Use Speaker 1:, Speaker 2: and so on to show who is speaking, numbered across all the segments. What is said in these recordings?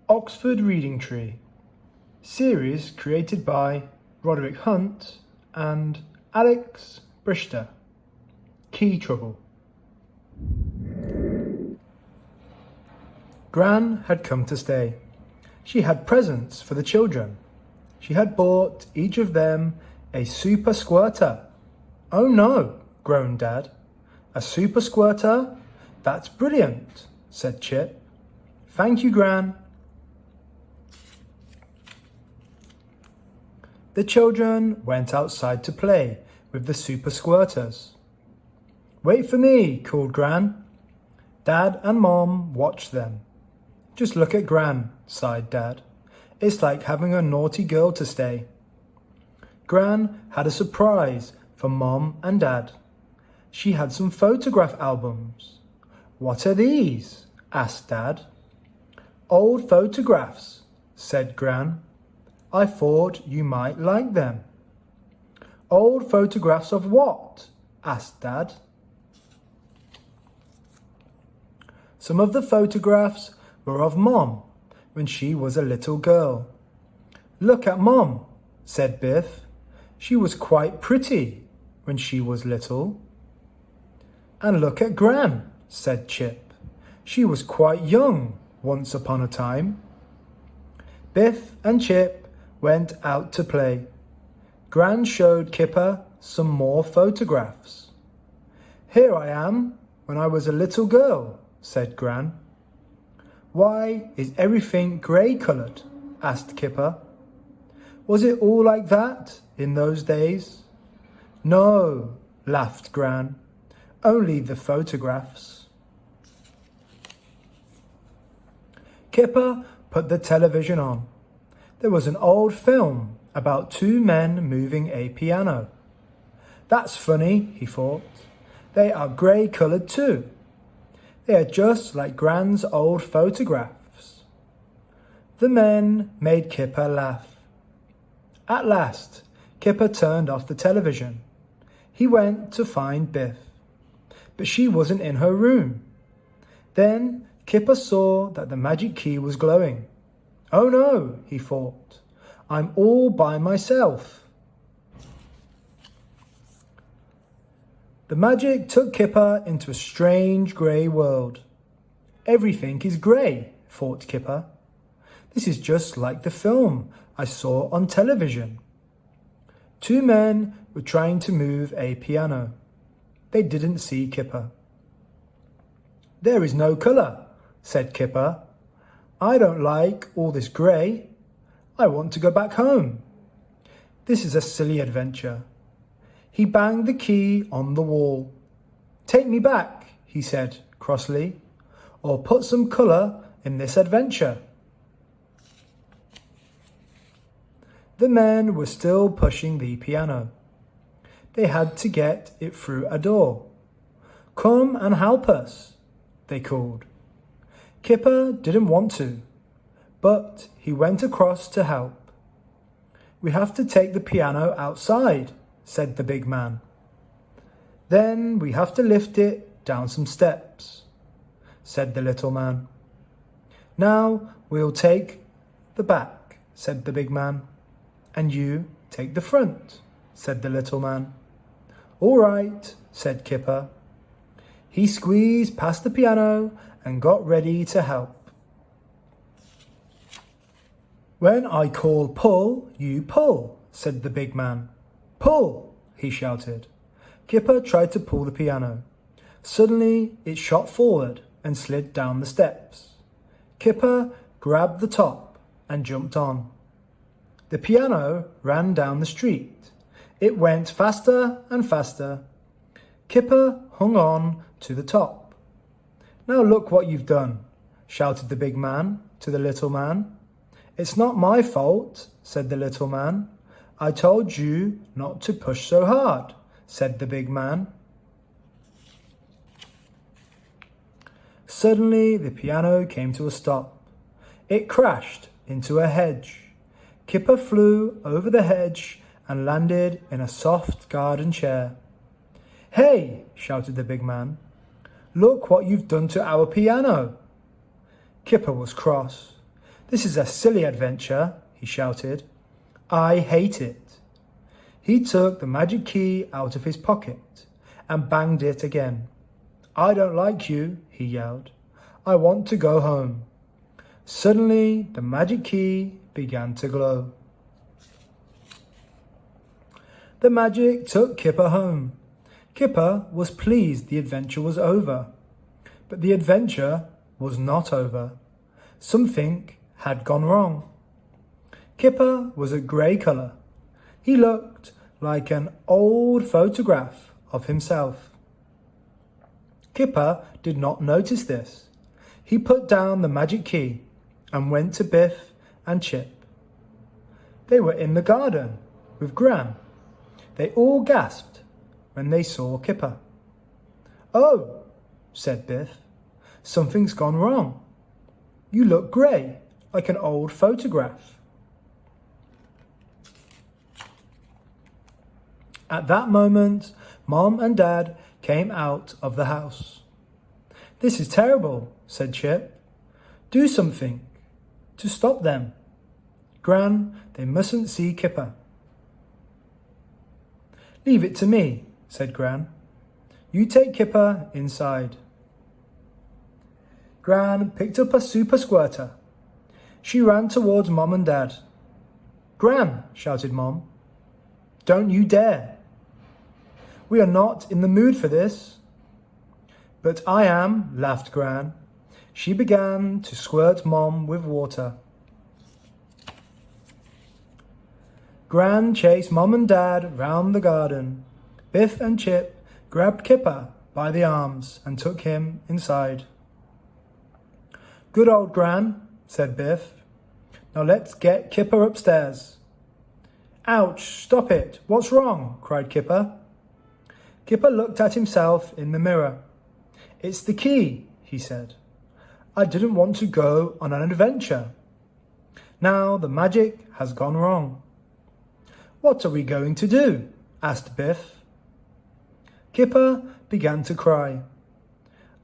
Speaker 1: Oxford Reading Tree, series created by Roderick Hunt and Alex Brychta. Key trouble. Gran had come to stay. She had presents for the children. She had bought each of them a super squirter. "Oh no," groaned Dad. "A super squirter? That's brilliant," said Chip. "Thank you, Gran." The children went outside to play with the super squirters. "Wait for me," called Gran. Dad and Mom watched them. "Just look at Gran," sighed Dad. "It's like having a naughty girl to stay." Gran had a surprise for Mom and Dad. She had some photograph albums. "What are these?" asked Dad. "Old photographs," said Gran. "I thought you might like them." "Old photographs of what?" asked Dad. Some of the photographs were of Mom when she was a little girl. "Look at Mom," said Biff. "She was quite pretty when she was little." "And look at Gran," said Chip. "She was quite young once upon a time." Biff and Chip went out to play. Gran showed Kipper some more photographs. "Here I am when I was a little girl," said Gran. "Why is everything grey-coloured?" asked Kipper. "Was it all like that in those days?" "No," laughed Gran. "Only the photographs." Kipper put the television on. There was an old film about two men moving a piano. "That's funny," he thought. "They are grey-coloured too. They are just like Gran's old photographs." The men made Kipper laugh. At last, Kipper turned off the television. He went to find Biff, but she wasn't in her room. Then Kipper saw that the magic key was glowing. "Oh no," he thought, "I'm all by myself." The magic took Kipper into a strange grey world. "Everything is grey," thought Kipper. "This is just like the film I saw on television." Two men were trying to move a piano. They didn't see Kipper. "There is no colour," said Kipper. "I don't like all this grey. I want to go back home. This is a silly adventure." He banged the key on the wall. "Take me back," he said crossly, "or put some colour in this adventure." The men were still pushing the piano. They had to get it through a door. "Come and help us," they called. Kipper didn't want to, but he went across to help. "We have to take the piano outside," said the big man. "Then we have to lift it down some steps," said the little man. "Now we'll take the back," said the big man. "And you take the front," said the little man. "All right," said Kipper. He squeezed past the piano and got ready to help. "When I call pull, you pull," said the big man. "Pull!" he shouted. Kipper tried to pull the piano. Suddenly it shot forward and slid down the steps. Kipper grabbed the top and jumped on. The piano ran down the street. It went faster and faster. Kipper hung on to the top. "Now look what you've done," shouted the big man to the little man. "It's not my fault," said the little man. "I told you not to push so hard," said the big man. Suddenly the piano came to a stop. It crashed into a hedge. Kipper flew over the hedge and landed in a soft garden chair. "Hey!" shouted the big man. "Look what you've done to our piano." Kipper was cross. This is a silly adventure, he shouted. I hate it. He took the magic key out of his pocket and banged it again. I don't like you, he yelled. I want to go home. Suddenly, the magic key began to glow. The magic took Kipper home. Kipper was pleased the adventure was over. But the adventure was not over. Something had gone wrong. Kipper was a grey colour. He looked like an old photograph of himself. Kipper did not notice this. He put down the magic key and went to Biff and Chip. They were in the garden with Gran. They all gasped when they saw Kipper. Oh, said Biff, something's gone wrong. You look grey, like an old photograph. At that moment, Mom and Dad came out of the house. This is terrible, said Chip. Do something to stop them. Gran, they mustn't see Kipper. Leave it to me, said Gran. You take Kipper inside. Gran picked up a super squirter. She ran towards Mom and Dad. Gran, shouted Mom. Don't you dare. We are not in the mood for this. But I am, laughed Gran. She began to squirt Mom with water. Gran chased Mom and Dad round the garden. Biff and Chip grabbed Kipper by the arms and took him inside. Good old Gran, said Biff. Now let's get Kipper upstairs. Ouch, stop it, what's wrong? Cried Kipper. Kipper looked at himself in the mirror. It's the key, he said. I didn't want to go on an adventure. Now the magic has gone wrong. What are we going to do? Asked Biff. Kipper began to cry.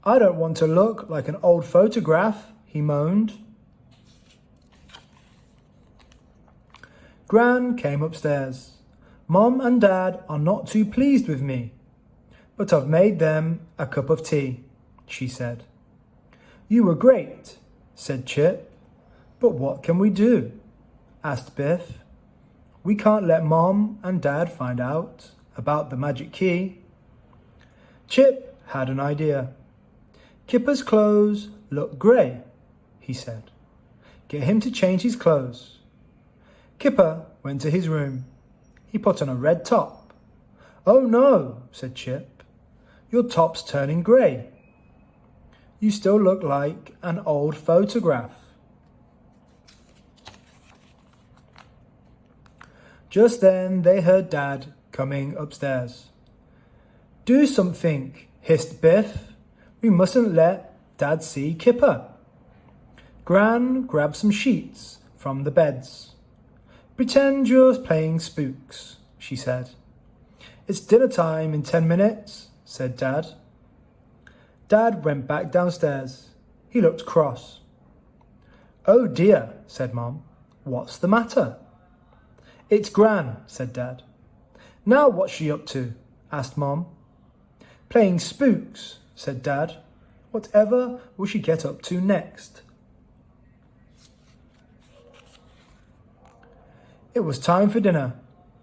Speaker 1: I don't want to look like an old photograph, he moaned. Gran came upstairs. Mom and Dad are not too pleased with me, but I've made them a cup of tea, she said. You were great, said Chip. But what can we do? Asked Biff. We can't let Mom and Dad find out about the magic key. Chip had an idea. Kipper's clothes look grey, he said. Get him to change his clothes. Kipper went to his room. He put on a red top. Oh no, said Chip. Your top's turning grey. You still look like an old photograph. Just then they heard Dad coming upstairs. Do something, hissed Biff. We mustn't let Dad see Kipper. Gran grabbed some sheets from the beds. Pretend you're playing spooks, she said. It's dinner time in 10 minutes, said Dad. Dad went back downstairs. He looked cross. Oh dear, said Mom. What's the matter? It's Gran, said Dad. Now what's she up to? Asked Mom. Playing spooks, said Dad. Whatever will she get up to next? It was time for dinner.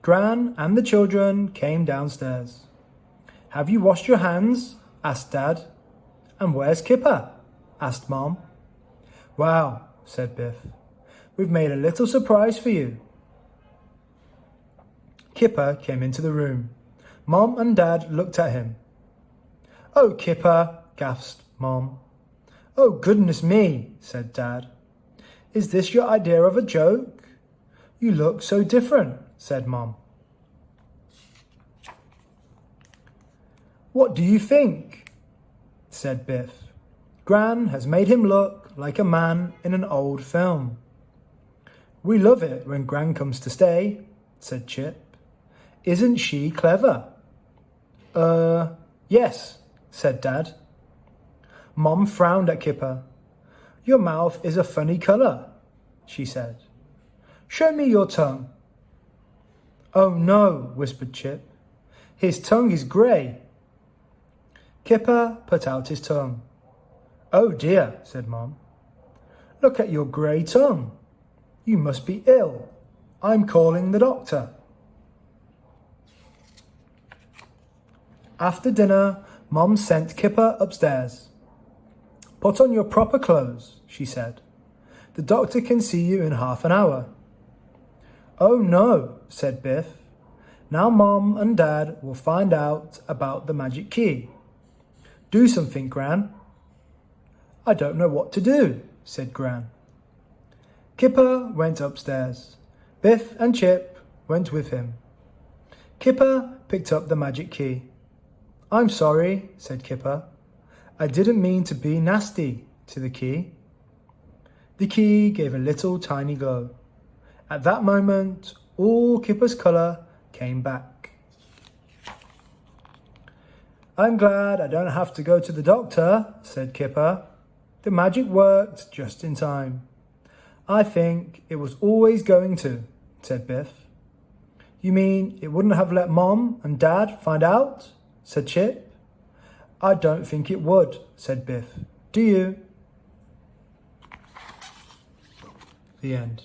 Speaker 1: Gran and the children came downstairs. Have you washed your hands? Asked Dad. And where's Kipper? Asked Mom. Wow, said Biff. We've made a little surprise for you. Kipper came into the room. Mom and Dad looked at him. Oh, Kipper, gasped Mom. Oh, goodness me, said Dad. Is this your idea of a joke? You look so different, said Mom. What do you think? Said Biff. Gran has made him look like a man in an old film. We love it when Gran comes to stay, said Chip. Isn't she clever? Yes, said Dad. Mom frowned at Kipper. Your mouth is a funny colour. she said. Show me your tongue. Oh no, whispered Chip. His tongue is grey. Kipper put out his tongue. Oh dear, said Mom. Look at your grey tongue. You must be ill. I'm calling the doctor. After dinner, Mom sent Kipper upstairs. Put on your proper clothes, she said. The doctor can see you in half an hour. Oh no, said Biff. Now Mom and Dad will find out about the magic key. Do something, Gran. I don't know what to do, said Gran. Kipper went upstairs. Biff and Chip went with him. Kipper picked up the magic key. I'm sorry, said Kipper. I didn't mean to be nasty to the key. The key gave a little tiny glow. At that moment, all Kipper's colour came back. I'm glad I don't have to go to the doctor, said Kipper. The magic worked just in time. I think it was always going to, said Biff. You mean it wouldn't have let Mom and Dad find out? Said Chip. I don't think it would, said Biff. Do you? The end.